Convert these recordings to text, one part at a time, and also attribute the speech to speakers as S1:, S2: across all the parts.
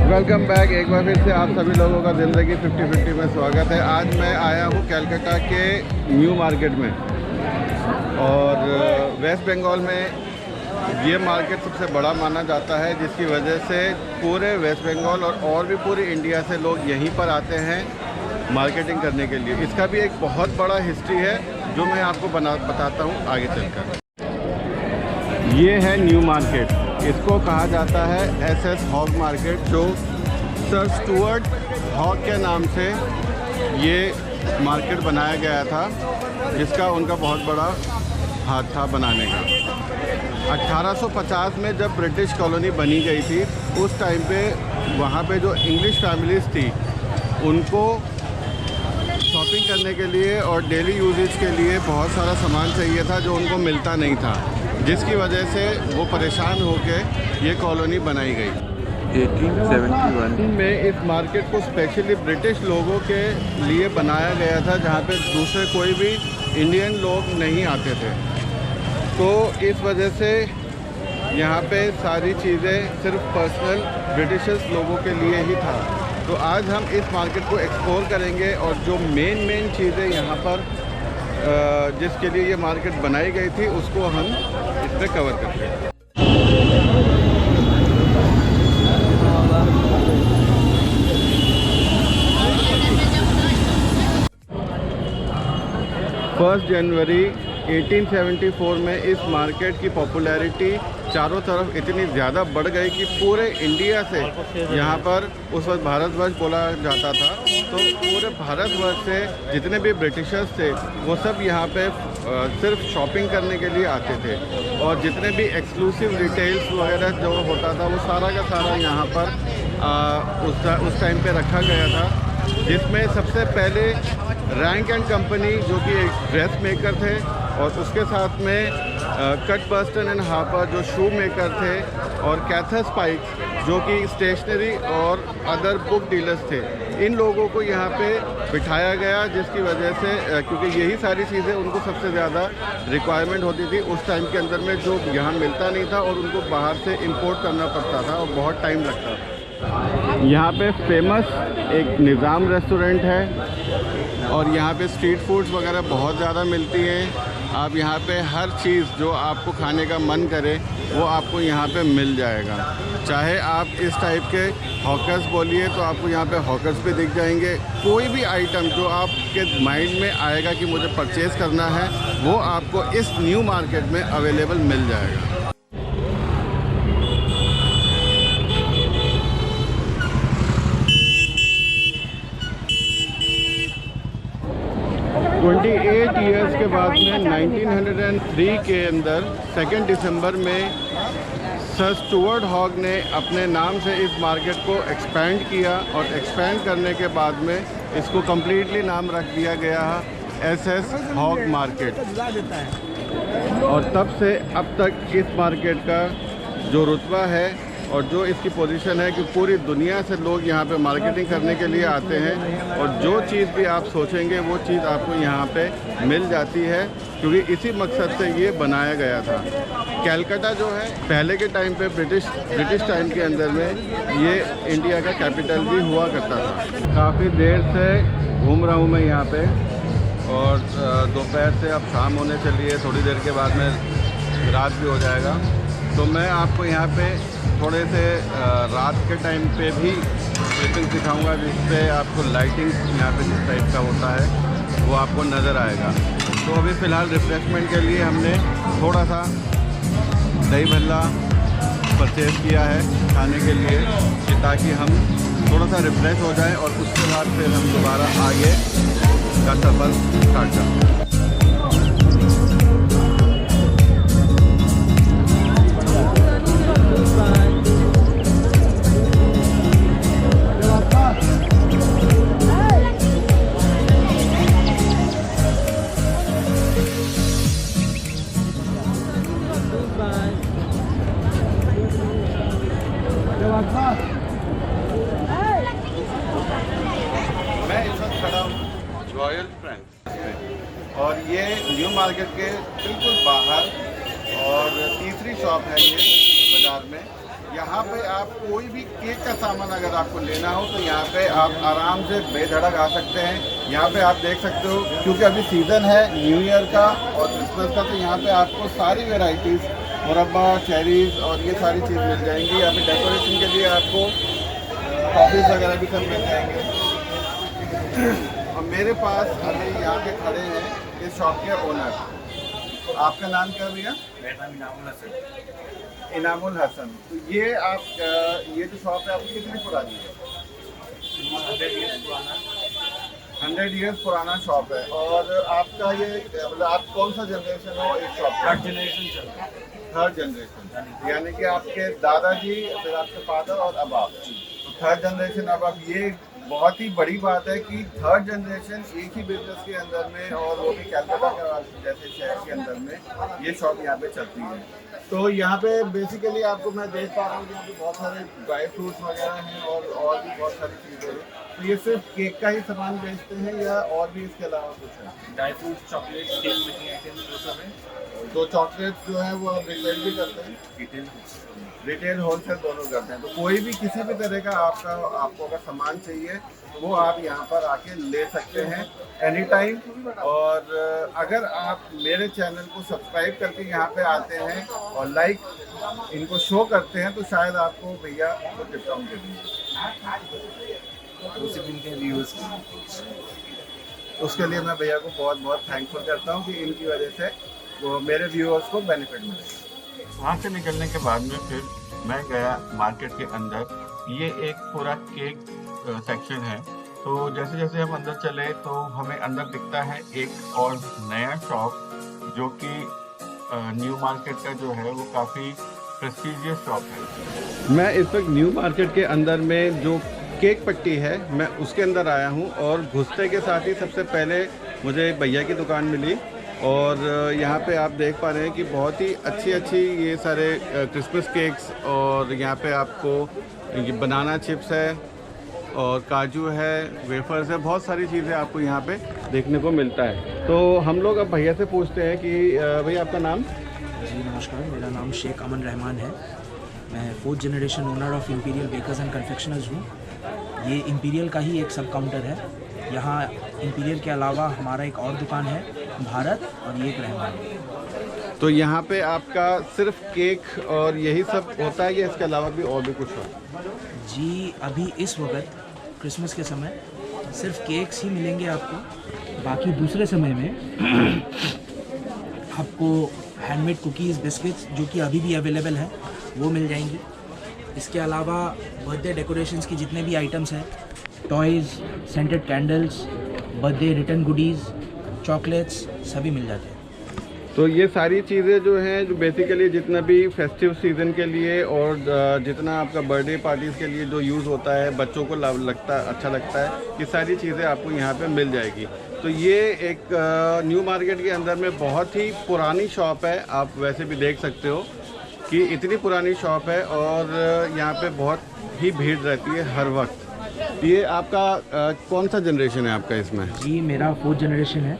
S1: Welcome back. एक बार फिर से आप सभी लोगों का ज़िंदगी 50-50 में स्वागत है। आज मैं आया हूँ कलकत्ता के न्यू मार्केट में, और वेस्ट बंगाल में ये मार्केट सबसे बड़ा माना जाता है, जिसकी वजह से पूरे वेस्ट बंगाल और भी पूरे इंडिया से लोग यहीं पर आते हैं मार्केटिंग करने के लिए। इसका भी एक बहुत बड़ा हिस्ट्री है जो मैं आपको बताता हूँ आगे चलकर। ये है न्यू मार्केट, इसको कहा जाता है एसएस हॉग मार्केट, जो सर स्टुअर्ट हॉग के नाम से ये मार्केट बनाया गया था, जिसका उनका बहुत बड़ा हाथ था बनाने का। 1850 में जब ब्रिटिश कॉलोनी बनी गई थी, उस टाइम पे वहाँ पे जो इंग्लिश फैमिलीज़ थी, उनको शॉपिंग करने के लिए और डेली यूजेज के लिए बहुत सारा सामान चाहिए था जो उनको मिलता नहीं था, जिसकी वजह से वो परेशान होकर ये कॉलोनी बनाई गई।
S2: 1871
S1: में इस मार्केट को स्पेशली ब्रिटिश लोगों के लिए बनाया गया था, जहाँ पे दूसरे कोई भी इंडियन लोग नहीं आते थे। तो इस वजह से यहाँ पे सारी चीज़ें सिर्फ पर्सनल ब्रिटिशर्स लोगों के लिए ही था। तो आज हम इस मार्केट को एक्सप्लोर करेंगे, और जो मेन चीज़ें यहाँ पर जिसके लिए ये मार्केट बनाई गई थी, उसको हम इस पर कवर करते हैं। फर्स्ट जनवरी 1874 में इस मार्केट की पॉपुलैरिटी चारों तरफ इतनी ज़्यादा बढ़ गई कि पूरे इंडिया से यहाँ पर उस वक्त भारतवर्ष बोला जाता था, तो पूरे भारतवर्ष से जितने भी ब्रिटिशर्स थे वो सब यहाँ पे सिर्फ शॉपिंग करने के लिए आते थे, और जितने भी एक्सक्लूसिव रिटेल्स वगैरह जो होता था वो सारा का सारा यहाँ पर उस टाइम पे रखा गया था, जिसमें सबसे पहले रैंक एंड कंपनी जो कि एक ड्रेस मेकर थे, और उसके साथ में कट बर्स्टन एंड हार्पर जो शू मेकर थे, और कैथस पाइक्स जो कि स्टेशनरी और अदर बुक डीलर्स थे। इन लोगों को यहाँ पे बिठाया गया, जिसकी वजह से क्योंकि यही सारी चीज़ें उनको सबसे ज़्यादा रिक्वायरमेंट होती थी उस टाइम के अंदर में, जो यहाँ मिलता नहीं था और उनको बाहर से इंपोर्ट करना पड़ता था और बहुत टाइम लगता था। यहाँ पे फेमस एक निज़ाम रेस्टोरेंट है, और यहाँ पे स्ट्रीट फूड्स वगैरह बहुत ज़्यादा मिलती हैं। आप यहाँ पे हर चीज़ जो आपको खाने का मन करे वो आपको यहाँ पे मिल जाएगा। चाहे आप इस टाइप के हॉकर्स बोलिए तो आपको यहाँ पे हॉकर्स भी दिख जाएंगे। कोई भी आइटम जो आपके माइंड में आएगा कि मुझे परचेज़ करना है, वो आपको इस न्यू मार्केट में अवेलेबल मिल जाएगा। 28 ईयर्स के बाद में 1903 के अंदर 2 दिसंबर में सर स्टुअर्ट हॉग ने अपने नाम से इस मार्केट को एक्सपेंड किया, और एक्सपेंड करने के बाद में इसको कम्प्लीटली नाम रख दिया गया एसएस हॉग मार्केट। और तब से अब तक इस मार्केट का जो रुतबा है और जो इसकी पोजीशन है कि पूरी दुनिया से लोग यहाँ पे मार्केटिंग करने के लिए आते हैं, और जो चीज़ भी आप सोचेंगे वो चीज़ आपको यहाँ पे मिल जाती है, क्योंकि इसी मकसद से ये बनाया गया था। कलकत्ता जो है पहले के टाइम पे ब्रिटिश टाइम के अंदर में ये इंडिया का कैपिटल भी हुआ करता था। काफ़ी देर से घूम रहा हूँ मैं यहाँ पे, और दोपहर से अब शाम होने चली है, थोड़ी देर के बाद में रात भी हो जाएगा। तो मैं आपको यहाँ पे थोड़े से रात के टाइम पे भी क्लिपिंग दिखाऊंगा, जिससे आपको लाइटिंग यहाँ पे जिस टाइप का होता है वो आपको नज़र आएगा। तो अभी फ़िलहाल रिफ़्रेशमेंट के लिए हमने थोड़ा सा दही भल्ला परचेज़ किया है खाने के लिए, कि ताकि हम थोड़ा सा रिफ़्रेश हो जाएं, और उसके बाद फिर हम दोबारा आगे का सफ़र स्टार्ट करते हैं। मैं इस वक्त खड़ा हूँ रॉयल फ्रेंड्स में, और ये न्यू मार्केट के बिल्कुल बाहर और तीसरी शॉप है ये बाज़ार में। यहाँ पे आप कोई भी केक का सामान अगर आपको लेना हो तो यहाँ पे आप आराम से बेधड़क आ सकते हैं। यहाँ पे आप देख सकते हो क्योंकि अभी सीज़न है न्यू ईयर का और क्रिसमस का, तो यहाँ पे आपको सारी वेराइटीज़ मुरब्बा, चेरीज और ये सारी चीज़ मिल जाएंगी। यहाँ पे डेकोरेशन के लिए आपको टॉफीज़ वगैरह भी सब मिल जाएंगे। और मेरे पास अभी यहाँ पे खड़े हैं इस शॉप के ओनर। आपका नाम क्या भैया?
S3: मेरा नाम इनामुल हसन।
S1: इनामुल हसन। तो ये आप ये जो शॉप है आपकी कितनी पुरानी है?
S3: 100 ईयर्स पुराना।
S1: 100 ईयर्स पुराना शॉप है। और आपका ये मतलब आप कौन सा जनरेशन हो इस शॉप का?
S3: थर्ड जनरेशन चल रहा है।
S1: थर्ड जनरेशन, यानी कि आपके दादाजी, फिर आपके फादर और अब आप। तो थर्ड जनरेशन। अब ये बहुत ही बड़ी बात है कि थर्ड जनरेशन एक ही बिजनेस के अंदर में, और वो भी कलकत्ता के जैसे शहर के अंदर में ये शॉप यहाँ पे चलती है। तो यहाँ पे बेसिकली आपको मैं देख पा रहा हूँ कि यहाँ पे बहुत सारे ड्राई फ्रूट्स वगैरह हैं और भी बहुत सारी चीज़ें हैं। तो ये सिर्फ केक का ही सामान बेचते हैं या और भी इसके अलावा कुछ है?
S3: Dry fruit, chocolate, cake making items वो सब है।
S1: तो चॉकलेट्स जो है वो आप रिटेल भी करते हैं? रिटेल होलसेल दोनों करते हैं। तो कोई भी किसी भी तरह का आपको अगर सामान चाहिए वो आप यहाँ पर आके ले सकते हैं एनी टाइम। और अगर आप मेरे चैनल को सब्सक्राइब करके यहाँ पे आते हैं और लाइक इनको शो करते हैं तो शायद आपको भैया कुछ डिस्काउंट दे देंगे।
S3: उसी दिन के व्यूज़
S1: उसके लिए मैं भैया को बहुत बहुत थैंकफुल करता हूँ कि इनकी वजह से वो मेरे व्यूअर्स को बेनिफिट मिले।
S4: वहाँ से निकलने के बाद में फिर मैं गया मार्केट के अंदर। ये एक पूरा केक सेक्शन है। तो जैसे जैसे हम अंदर चले तो हमें अंदर दिखता है एक और नया शॉप जो कि न्यू मार्केट का जो है वो काफ़ी प्रेस्टीजियस शॉप है।
S1: मैं इस वक्त न्यू मार्केट के अंदर में जो केक पट्टी है मैं उसके अंदर आया हूँ, और घुसते के साथ ही सबसे पहले मुझे भैया की दुकान मिली। और यहाँ पे आप देख पा रहे हैं कि बहुत ही अच्छी ये सारे क्रिसमस केक्स, और यहाँ पे आपको ये बनाना चिप्स है और काजू है, वेफर्स है, बहुत सारी चीज़ें आपको यहाँ पे देखने को मिलता है। तो हम लोग अब भैया से पूछते हैं कि भैया आपका नाम?
S5: जी नमस्कार, मेरा नाम शेख अमन रहमान है। मैं 4th generation owner of Imperial Bakers and Confectioners हूँ। ये इंपीरियल का ही एक सब काउंटर है। यहाँ इंपीरियल के अलावा हमारा एक और दुकान है भारत, और ये एक रहमान।
S1: तो यहाँ पे आपका सिर्फ केक और यही सब होता है या इसके अलावा भी और भी कुछ हो?
S5: जी अभी इस वक्त क्रिसमस के समय सिर्फ केक्स ही मिलेंगे आपको। बाकी दूसरे समय में आपको हैंडमेड कुकीज़, बिस्किट्स जो कि अभी भी अवेलेबल हैं वो मिल जाएंगी। इसके अलावा बर्थडे डेकोरेशंस की जितने भी आइटम्स हैं, toys, scented candles, birthday return goodies, chocolates सभी मिल जाते हैं।
S1: तो ये सारी चीज़ें जो हैं जो बेसिकली जितना भी फेस्टिव सीज़न के लिए और जितना आपका बर्थडे पार्टीज़ के लिए जो यूज़ होता है, बच्चों को अच्छा लगता है, ये सारी चीज़ें आपको यहाँ पे मिल जाएगी। तो ये एक न्यू मार्केट के अंदर में बहुत ही पुरानी शॉप है। आप वैसे भी देख सकते हो कि इतनी पुरानी शॉप है और यहाँ पे बहुत ही भीड़ रहती है हर वक्त। ये आपका कौन सा जनरेशन है आपका इसमें?
S5: जी मेरा 4th जनरेशन है।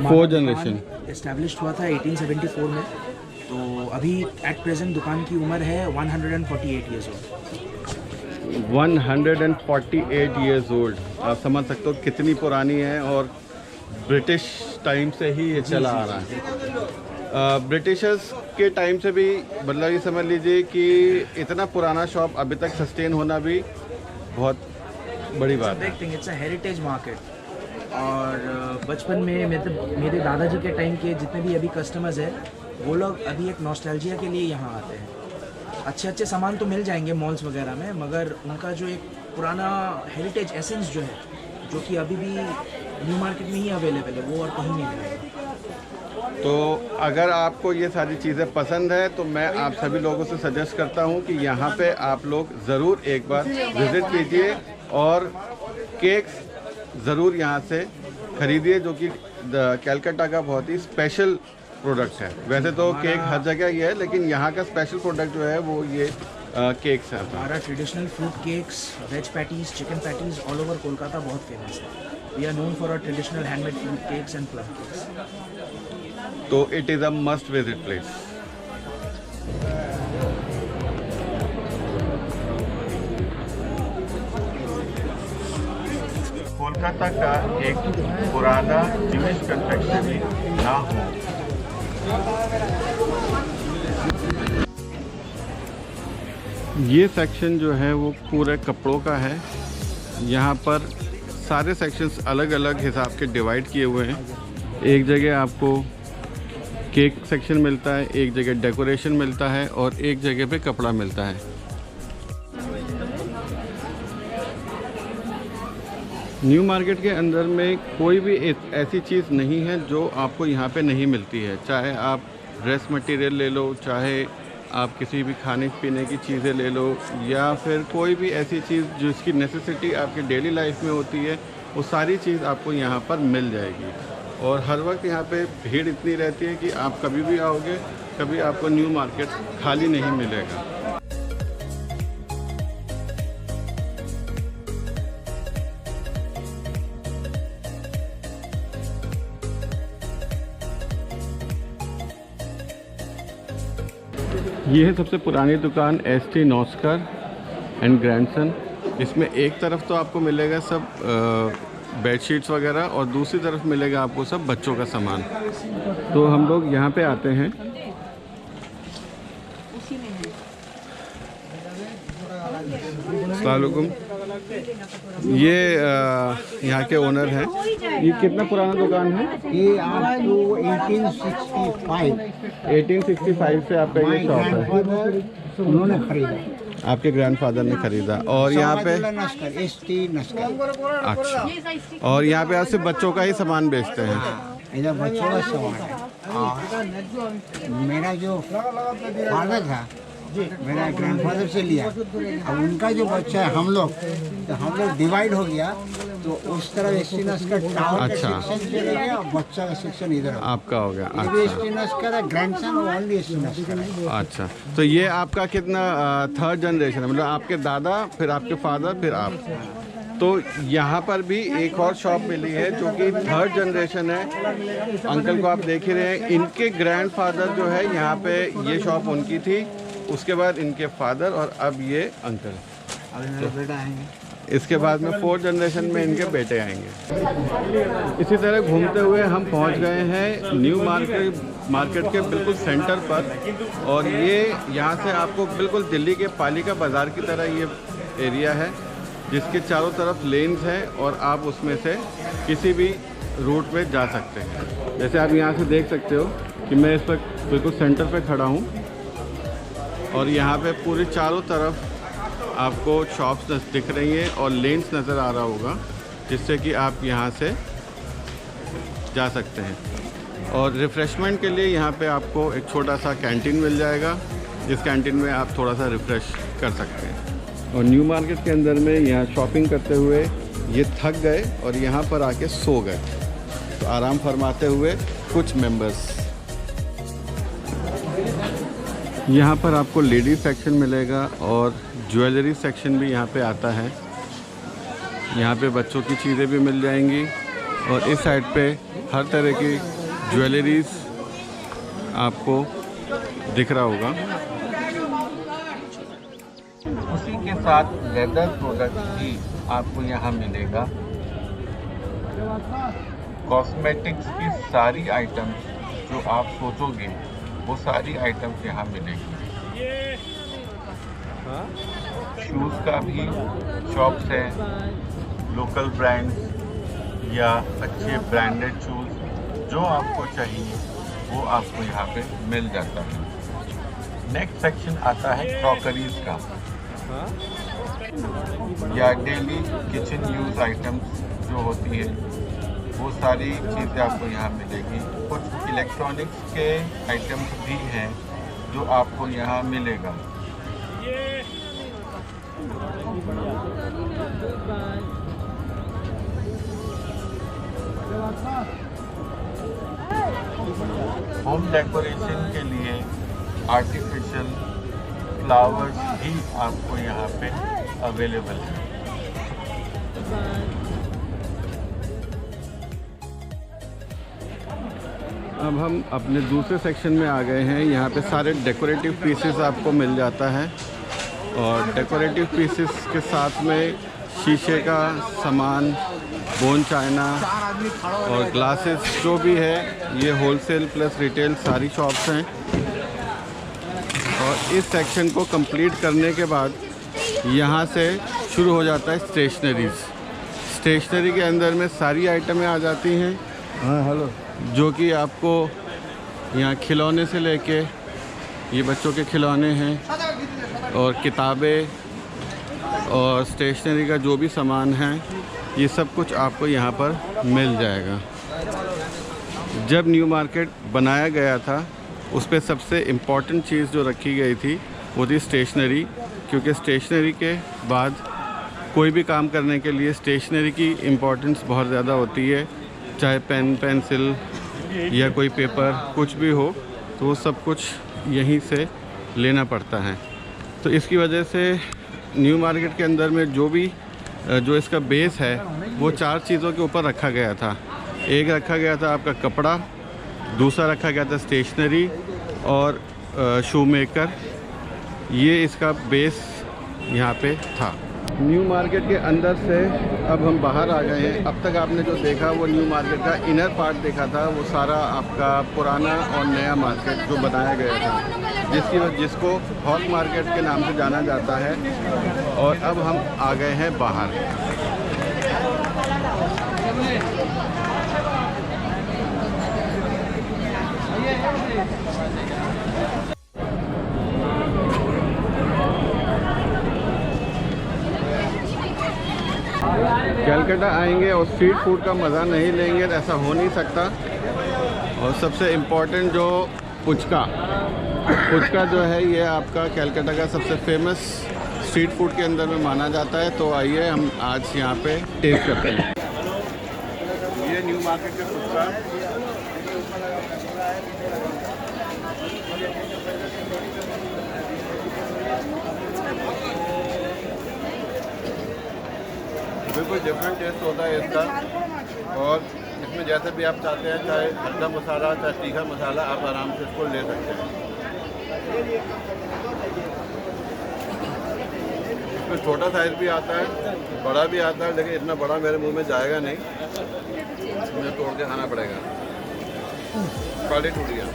S1: 4th जनरेशन
S5: इस्टेब्लिश्ड हुआ था 1874 में। तो अभी एट प्रेजेंट दुकान की उम्र है 148 ईयर्स ओल्ड।
S1: 148 years old. आप समझ सकते हो कितनी पुरानी है, और ब्रिटिश टाइम से ही ये चला आ रहा है। ब्रिटिशर्स के टाइम से भी, मतलब ये समझ लीजिए कि इतना पुराना शॉप अभी तक सस्टेन होना भी बहुत बड़ी बात है।
S5: It's a heritage market. और बचपन में मेरे दादाजी के टाइम के जितने भी अभी कस्टमर्स हैं वो लोग अभी एक नॉस्टैल्जिया के लिए यहाँ आते हैं। अच्छे सामान तो मिल जाएंगे मॉल्स वगैरह में, मगर उनका जो एक पुराना हेरिटेज एसेंस जो है, जो कि अभी भी न्यू मार्केट में ही अवेलेबल है, वो और कहीं नहीं मिलेगा।
S1: तो अगर आपको ये सारी चीज़ें पसंद है तो मैं आप सभी लोगों से सजेस्ट करता हूँ कि यहाँ पे आप लोग ज़रूर एक बार विज़िट कीजिए और केक्स ज़रूर यहाँ से ख़रीदिए, जो कि कलकत्ता का बहुत ही स्पेशल प्रोडक्ट है। वैसे तो केक हर जगह ही है, लेकिन यहाँ का स्पेशल प्रोडक्ट जो है वो ये केक्स है।
S5: हमारा traditional fruit cakes, veg patties, chicken patties all over Kolkata बहुत फेमस है। We are known for our traditional handmade fruit cakes and plum cakes.
S1: तो it is a must visit place.
S4: Kolkata का एक पुराना ज्यूइश कन्फेक्शनरी ना हो।
S1: ये सेक्शन जो है वो पूरे कपड़ों का है। यहाँ पर सारे सेक्शंस अलग अलग हिसाब के डिवाइड किए हुए हैं। एक जगह आपको केक सेक्शन मिलता है, एक जगह डेकोरेशन मिलता है और एक जगह पे कपड़ा मिलता है। न्यू मार्केट के अंदर में कोई भी ऐसी चीज़ नहीं है जो आपको यहाँ पे नहीं मिलती है। चाहे आप ड्रेस मटेरियल ले लो, चाहे आप किसी भी खाने पीने की चीज़ें ले लो, या फिर कोई भी ऐसी चीज़ जिसकी नेसेसिटी आपकी डेली लाइफ में होती है, वो सारी चीज़ आपको यहाँ पर मिल जाएगी। और हर वक्त यहाँ पे भीड़ इतनी रहती है कि आप कभी भी आओगे, कभी आपको न्यू मार्केट खाली नहीं मिलेगा। ये है सबसे पुरानी दुकान ST नॉस्कर एंड ग्रैंडसन। इसमें एक तरफ तो आपको मिलेगा सब बेडशीट्स वगैरह और दूसरी तरफ मिलेगा आपको सब बच्चों का सामान। तो हम लोग यहाँ पे आते हैं। अस्सलाम वालेकुम। ये यहाँ के ओनर हैं। ये कितना पुराना दुकान है?
S6: ये आपको
S1: 1865 से आपका ये शॉप है।
S6: उन्होंने खरीदा,
S1: आपके ग्रैंडफादर ने खरीदा। और यहाँ पे
S6: नस्कर ST नस्कर।
S1: अच्छा, और यहाँ पे आप सिर्फ बच्चों का ही सामान बेचते हैं?
S6: इधर बच्चों का सामान है। और मेरा जो फादर था, मेरा ग्रैंडफादर से लिया। अब उनका जो बच्चा है हम लोग डिवाइड हो गया, तो उस तरह ST नस्कर टावर का
S1: अच्छा।
S6: सेक्शन चले गया और बच्चा का सेक्शन इधर हो गया।
S1: आपका हो गया।
S6: ये
S1: अच्छा
S6: ST नस्कर है, ग्रैंडसन ओनली ST नस्कर है।
S1: अच्छा, तो ये आपका कितना थर्ड जनरेशन है? मतलब आपके दादा, फिर आपके फादर, फिर आप। तो यहाँ पर भी एक और शॉप मिली है जो कि थर्ड जनरेशन है। अंकल को आप देख ही रहे हैं, इनके ग्रैंडफादर जो है यहाँ पे ये शॉप उनकी थी, उसके बाद इनके फादर और अब ये अंकल।
S6: अब मेरा बेटा आएंगे।
S1: इसके बाद में फोर्थ जनरेशन में इनके बेटे आएंगे। इसी तरह घूमते हुए हम पहुंच गए हैं न्यू मार्केट के बिल्कुल सेंटर पर। और ये यहाँ से आपको बिल्कुल दिल्ली के पालिका बाज़ार की तरह ये एरिया है, जिसके चारों तरफ लेन्स हैं और आप उसमें से किसी भी रूट पे जा सकते हैं। जैसे आप यहाँ से देख सकते हो कि मैं इस पर बिल्कुल सेंटर पे खड़ा हूँ और यहाँ पे पूरी चारों तरफ आपको शॉप्स दिख रही हैं और लेन्स नज़र आ रहा होगा, जिससे कि आप यहाँ से जा सकते हैं। और रिफ़्रेशमेंट के लिए यहाँ पे आपको एक छोटा सा कैंटीन मिल जाएगा, जिस कैंटीन में आप थोड़ा सा रिफ़्रेश कर सकते हैं। और न्यू मार्केट के अंदर में यहाँ शॉपिंग करते हुए ये थक गए और यहाँ पर आके सो गए, तो आराम फरमाते हुए कुछ मेंबर्स। यहाँ पर आपको लेडीज सेक्शन मिलेगा और ज्वेलरी सेक्शन भी यहाँ पे आता है। यहाँ पे बच्चों की चीज़ें भी मिल जाएंगी और इस साइड पे हर तरह की ज्वेलरीज आपको दिख रहा होगा।
S4: उसी के साथ लेदर प्रोडक्ट भी आपको यहाँ मिलेगा। कॉस्मेटिक्स की सारी आइटम्स जो आप सोचोगे वो सारी आइटम्स यहाँ मिलेगी। शूज़ का भी शॉप्स है, लोकल ब्रांड्स या अच्छे ब्रांडेड शूज़ जो आपको चाहिए वो आपको यहाँ पे मिल जाता है। नेक्स्ट सेक्शन आता है क्रॉकरीज का या डेली किचन यूज़ आइटम्स जो होती है वो सारी चीज़ें आपको यहाँ मिलेगी। कुछ इलेक्ट्रॉनिक्स के आइटम्स भी हैं जो आपको यहाँ मिलेगा। होम डेकोरेशन के लिए आर्टिफिशियल फ्लावर्स भी आपको यहाँ पे अवेलेबल है।
S1: अब हम अपने दूसरे सेक्शन में आ गए हैं। यहाँ पे सारे डेकोरेटिव पीसेस आपको मिल जाता है और डेकोरेटिव पीसेस के साथ में शीशे का सामान, बोन चाइना और ग्लासेस जो भी है, ये होलसेल प्लस रिटेल सारी शॉप्स हैं। और इस सेक्शन को कंप्लीट करने के बाद यहाँ से शुरू हो जाता है स्टेशनरीज़। स्टेशनरी के अंदर में सारी आइटमें आ जाती हैं। हाँ हेलो। जो कि आपको यहाँ खिलौने से लेके, ये बच्चों के खिलौने हैं और किताबें और स्टेशनरी का जो भी सामान है, ये सब कुछ आपको यहाँ पर मिल जाएगा। जब न्यू मार्केट बनाया गया था, उस पर सबसे इम्पॉर्टेंट चीज़ जो रखी गई थी वो थी स्टेशनरी, क्योंकि स्टेशनरी के बाद कोई भी काम करने के लिए स्टेशनरी की इम्पोर्टेंस बहुत ज़्यादा होती है। चाहे पेन, पेंसिल या कोई पेपर, कुछ भी हो तो वो सब कुछ यहीं से लेना पड़ता है। तो इसकी वजह से न्यू मार्केट के अंदर में जो इसका बेस है वो 4 चीज़ों के ऊपर रखा गया था। एक रखा गया था आपका कपड़ा, दूसरा रखा गया था स्टेशनरी और शू मेकर। ये इसका बेस यहाँ पे था। न्यू मार्केट के अंदर से अब हम बाहर आ गए हैं। अब तक आपने जो देखा वो न्यू मार्केट का इनर पार्ट देखा था, वो सारा आपका पुराना और नया मार्केट जो बनाया गया था, जिसको हॉल मार्केट के नाम से जाना जाता है। और अब हम आ गए हैं बाहर। कलकत्ता आएंगे और स्ट्रीट फूड का मज़ा नहीं लेंगे, ऐसा हो नहीं सकता। और सबसे इम्पोर्टेंट जो पुचका जो है, ये आपका कलकत्ता का सबसे फेमस स्ट्रीट फूड के अंदर में माना जाता है। तो आइए हम आज यहाँ पे टेस्ट करते हैं। ये न्यू मार्केट का पुचका बिल्कुल डिफरेंट टेस्ट होता है इसका। और इसमें जैसे भी आप चाहते हैं, चाहे हल्का मसाला चाहे तीखा मसाला, आप आराम से इसको ले सकते हैं। इसमें छोटा साइज़ भी आता है, बड़ा भी आता है, लेकिन इतना बड़ा मेरे मुंह में जाएगा नहीं, मुझे तोड़ के खाना पड़ेगा। काली टूटियाँ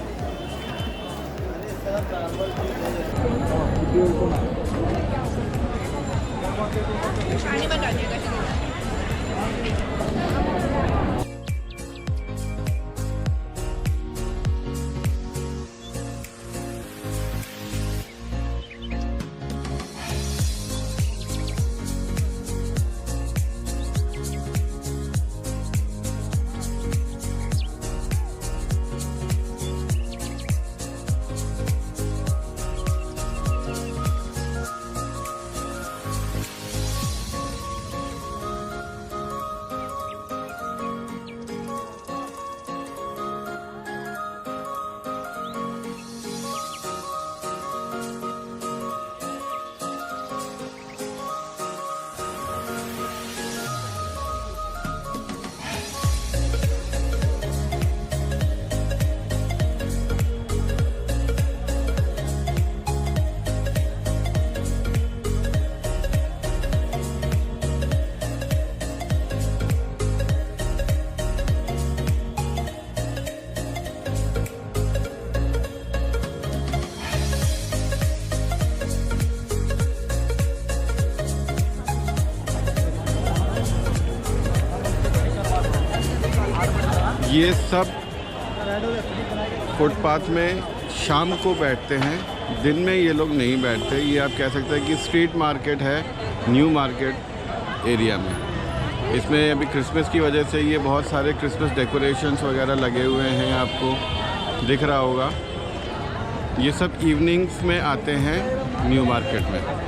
S1: ये सब फुटपाथ में शाम को बैठते हैं, दिन में ये लोग नहीं बैठते। ये आप कह सकते हैं कि स्ट्रीट मार्केट है न्यू मार्केट एरिया में। इसमें अभी क्रिसमस की वजह से ये बहुत सारे क्रिसमस डेकोरेशंस वगैरह लगे हुए हैं, आपको दिख रहा होगा। ये सब इवनिंग्स में आते हैं न्यू मार्केट में।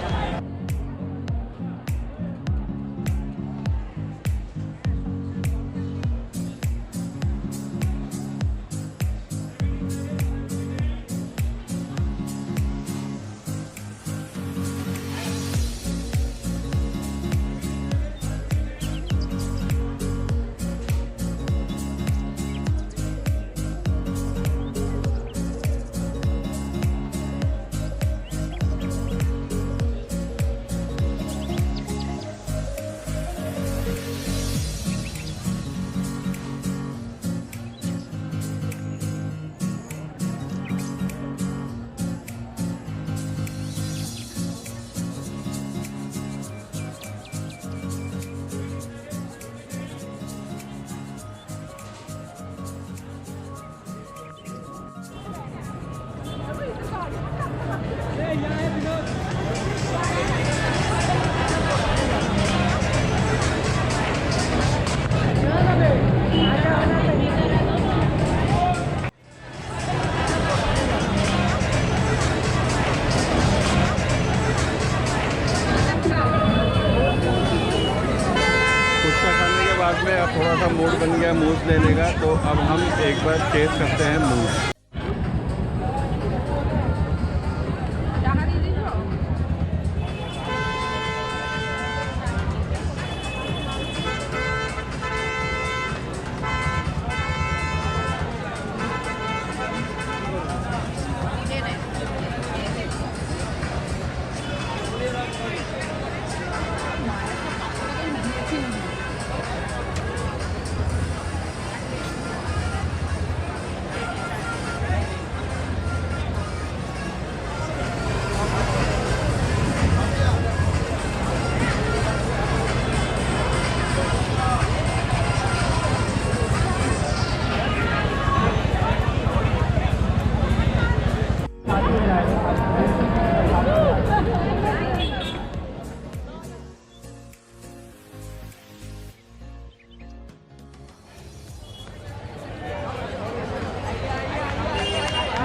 S1: दिमाग में अब थोड़ा सा मूड बन गया मूस लेने का, तो अब हम एक बार टेस्ट करते हैं मूस।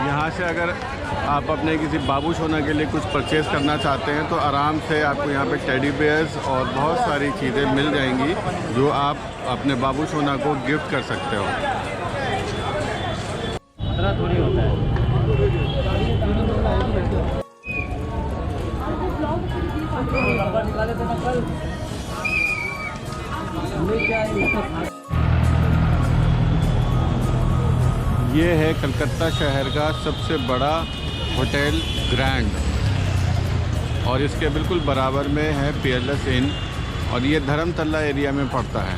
S1: यहाँ से अगर आप अपने किसी बाबू सोना के लिए कुछ परचेज़ करना चाहते हैं तो आराम से आपको यहाँ पे टेडी बेयर्स और बहुत सारी चीज़ें मिल जाएंगी जो आप अपने बाबू सोना को गिफ्ट कर सकते हो।
S5: थोड़ी होता है।
S1: ये है कलकत्ता शहर का सबसे बड़ा होटल ग्रैंड, और इसके बिल्कुल बराबर में है पियरलेस इन, और ये धर्मतला एरिया में पड़ता है।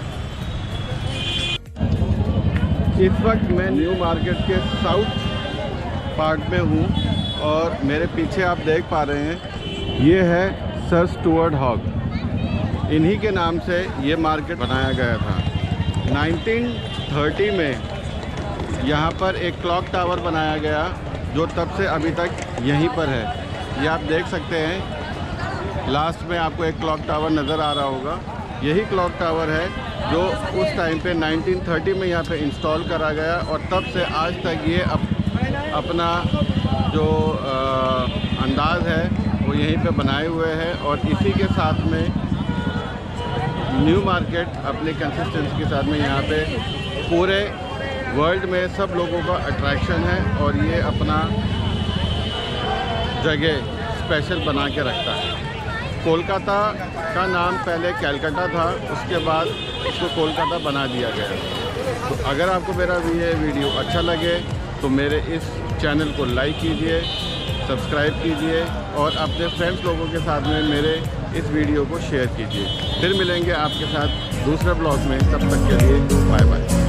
S1: इस वक्त मैं न्यू मार्केट के साउथ पार्ट में हूँ, और मेरे पीछे आप देख पा रहे हैं ये है सर स्टुअर्ट हॉग। इन्हीं के नाम से ये मार्केट बनाया गया था। 1930 में यहाँ पर एक क्लॉक टावर बनाया गया जो तब से अभी तक यहीं पर है। ये आप देख सकते हैं, लास्ट में आपको एक क्लॉक टावर नज़र आ रहा होगा। यही क्लॉक टावर है जो उस टाइम पे 1930 में यहाँ पे इंस्टॉल करा गया, और तब से आज तक ये अपना जो अंदाज़ है वो यहीं पे बनाए हुए हैं। और इसी के साथ में न्यू मार्केट अपनी कंसिस्टेंसी के साथ में यहाँ पे पूरे वर्ल्ड में सब लोगों का अट्रैक्शन है, और ये अपना जगह स्पेशल बना के रखता है। कोलकाता का नाम पहले कैलकाटा था, उसके बाद इसको कोलकाता बना दिया गया। तो अगर आपको मेरा ये वीडियो अच्छा लगे तो मेरे इस चैनल को लाइक कीजिए, सब्सक्राइब कीजिए, और अपने फ्रेंड्स लोगों के साथ में मेरे इस वीडियो को शेयर कीजिए। फिर मिलेंगे आपके साथ दूसरे ब्लॉग में, तब तक के लिए बाय बाय।